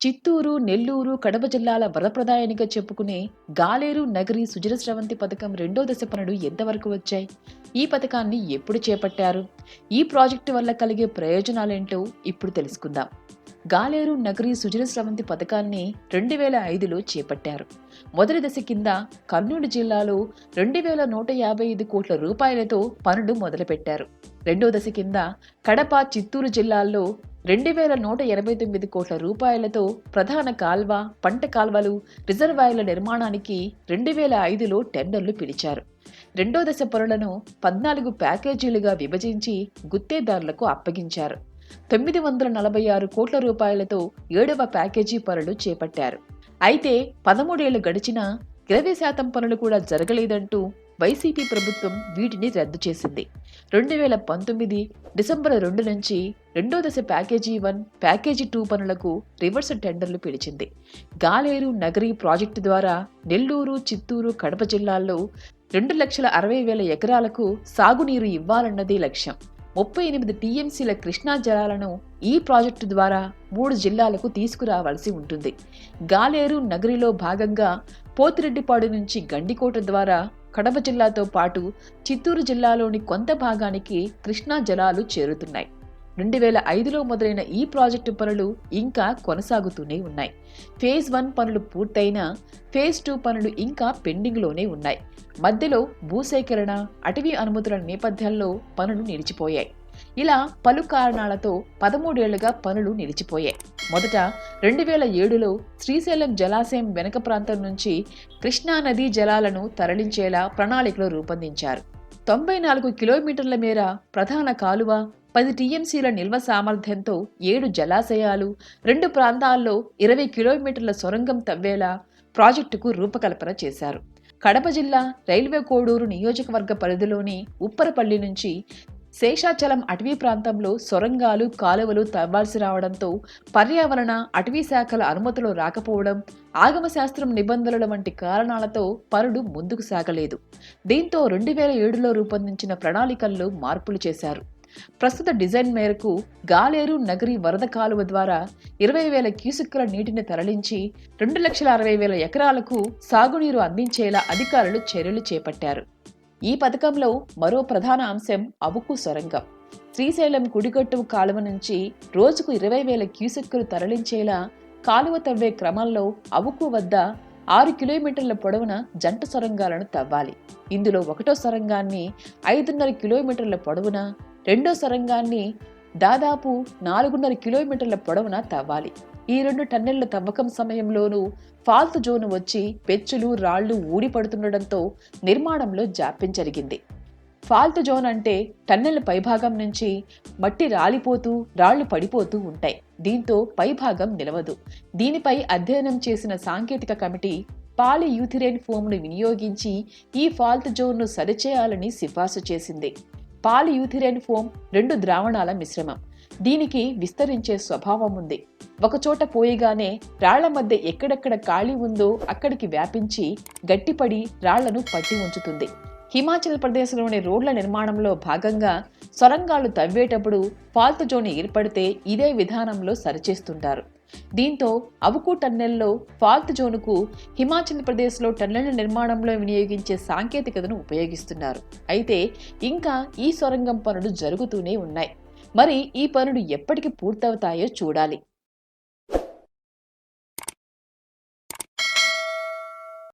చిత్తూరు, నెల్లూరు, కడప జిల్లాల వరప్రదాయనిగా చెప్పుకునే గాలేరు నగరి సుజల స్రవంతి పథకం రెండో దశ పనులు ఎంతవరకు వచ్చాయి? ఈ పథకాన్ని ఎప్పుడు చేపట్టారు? ఈ ప్రాజెక్టు వల్ల కలిగే ప్రయోజనాలేంటో ఇప్పుడు తెలుసుకుందాం. గాలేరు నగరి సుజల స్రవంతి పథకాన్ని 2005లో చేపట్టారు. మొదటి దశ కింద కర్నూలు జిల్లాలో 2155 కోట్ల రూపాయలతో పనులు మొదలుపెట్టారు. రెండో దశ కింద కడప, చిత్తూరు జిల్లాల్లో 2189 కోట్ల రూపాయలతో ప్రధాన కాల్వ, పంట కాల్వలు, రిజర్వాయర్ల నిర్మాణానికి 2005లో టెండర్లు పిలిచారు. రెండో దశ పనులను 14 ప్యాకేజీలుగా విభజించి గుత్తేదారులకు అప్పగించారు. 946 కోట్ల రూపాయలతో 7వ ప్యాకేజీ పనులు చేపట్టారు. అయితే 13 ఏళ్లు గడిచినా 20% పనులు కూడా జరగలేదంటూ వైసీపీ ప్రభుత్వం వీటిని రద్దు చేసింది. 2019 డిసెంబర్ 2 నుంచి రెండో దశ ప్యాకేజీ 1, ప్యాకేజీ 2 పనులకు రివర్స్ టెండర్లు పిలిచింది. గాలేరు నగరి ప్రాజెక్టు ద్వారా నెల్లూరు, చిత్తూరు, కడప జిల్లాల్లో 2,60,000 ఎకరాలకు సాగునీరు ఇవ్వాలన్నది లక్ష్యం. 38 టీఎంసీల కృష్ణా జలాలను ఈ ప్రాజెక్టు ద్వారా 3 జిల్లాలకు తీసుకురావాల్సి ఉంటుంది. గాలేరు నగరిలో భాగంగా పోతిరెడ్డిపాడు నుంచి గండికోట ద్వారా కడప జిల్లాతో పాటు చిత్తూరు జిల్లాలోని కొంత భాగానికి కృష్ణా జలాలు చేరుతున్నాయి. 2005లో మొదలైన ఈ ప్రాజెక్టు పనులు ఇంకా కొనసాగుతూనే ఉన్నాయి. ఫేజ్ 1 పనులు పూర్తయినా ఫేజ్ 2 పనులు ఇంకా పెండింగ్లోనే ఉన్నాయి. మధ్యలో భూసేకరణ, అటవీ అనుమతుల నేపథ్యంలో పనులు నిలిచిపోయాయి. ఇలా పలు కారణాలతో 13 ఏళ్లుగా పనులు నిలిచిపోయాయి. మొదట 2007లో శ్రీశైలం జలాశయం వెనక ప్రాంతం నుంచి కృష్ణా నదీ జలాలను తరలించేలా ప్రణాళికలు రూపొందించారు. 94 కిలోమీటర్ల మేర ప్రధాన కాలువ, 10 టీఎంసీల నిల్వ సామర్థ్యంతో 7 జలాశయాలు, 2 ప్రాంతాల్లో 20 కిలోమీటర్ల సొరంగం తవ్వేలా ప్రాజెక్టుకు రూపకల్పన చేశారు. కడప జిల్లా రైల్వే కోడూరు నియోజకవర్గ పరిధిలోని ఉప్పరపల్లి నుంచి శేషాచలం అటవీ ప్రాంతంలో సొరంగాలు, కాలువలు తవ్వాల్సి రావడంతో పర్యావరణ, అటవీ శాఖల అనుమతులు రాకపోవడం, ఆగమశాస్త్రం నిబంధనల వంటి కారణాలతో పనులు ముందుకు సాగలేదు. దీంతో 2007లో రూపొందించిన ప్రణాళికల్లో మార్పులు చేశారు. ప్రస్తుత డిజైన్ మేరకు గాలేరు నగరి వరద కాలువ ద్వారా 20,000 క్యూసెక్కుల నీటిని తరలించి 2,60,000 ఎకరాలకు సాగునీరు అందించేలా అధికారులు చర్యలు చేపట్టారు. ఈ పథకంలో మరో ప్రధాన అంశం అవుకు సొరంగం. శ్రీశైలం కుడిగట్టు కాలువ నుంచి రోజుకు 20,000 క్యూసెక్కులు తరలించేలా కాలువ తవ్వే క్రమంలో అవుకు వద్ద 6 కిలోమీటర్ల పొడవున జంట సొరంగాలను తవ్వాలి. ఇందులో ఒకటో సొరంగాన్ని 5.5 కిలోమీటర్ల పొడవున, రెండో సొరంగాన్ని దాదాపు 4.5 కిలోమీటర్ల పొడవున తవ్వాలి. ఈ 2 టన్నెళ్ల తవ్వకం సమయంలోనూ ఫాల్త్ జోన్ వచ్చి పెచ్చులు, రాళ్లు ఊడిపడుతుండటంతో నిర్మాణంలో జాప్యం జరిగింది. ఫాల్త్ జోన్ అంటే టన్నెల్ పైభాగం నుంచి మట్టి రాలిపోతూ, రాళ్లు పడిపోతూ ఉంటాయి. దీంతో పైభాగం నిలవదు. దీనిపై అధ్యయనం చేసిన సాంకేతిక కమిటీ పాలియూథిరేన్ ఫోమ్ను వినియోగించి ఈ ఫాల్త్ జోన్ను సరిచేయాలని సిఫార్సు చేసింది. పాలియూథిరేన్ ఫోమ్ 2 ద్రావణాల మిశ్రమం. దీనికి విస్తరించే స్వభావం ఉంది. ఒకచోట పోయిగానే రాళ్ల మధ్య ఎక్కడెక్కడ ఖాళీ ఉందో అక్కడికి వ్యాపించి గట్టిపడి రాళ్లను పట్టి ఉంచుతుంది. హిమాచల్ ప్రదేశ్లోని రోడ్ల నిర్మాణంలో భాగంగా సొరంగాలు తవ్వేటప్పుడు ఫాల్త్ జోన్ ఏర్పడితే ఇదే విధానంలో సరిచేస్తుంటారు. దీంతో అవుకు టన్నెల్లో ఫాల్త్ జోనుకు హిమాచల్ ప్రదేశ్లో టన్నెళ్ల నిర్మాణంలో వినియోగించే సాంకేతికతను ఉపయోగిస్తున్నారు. అయితే ఇంకా ఈ సొరంగం పనులు జరుగుతూనే ఉన్నాయి. మరి ఈ పనులు ఎప్పటికి పూర్తవుతాయో చూడాలి.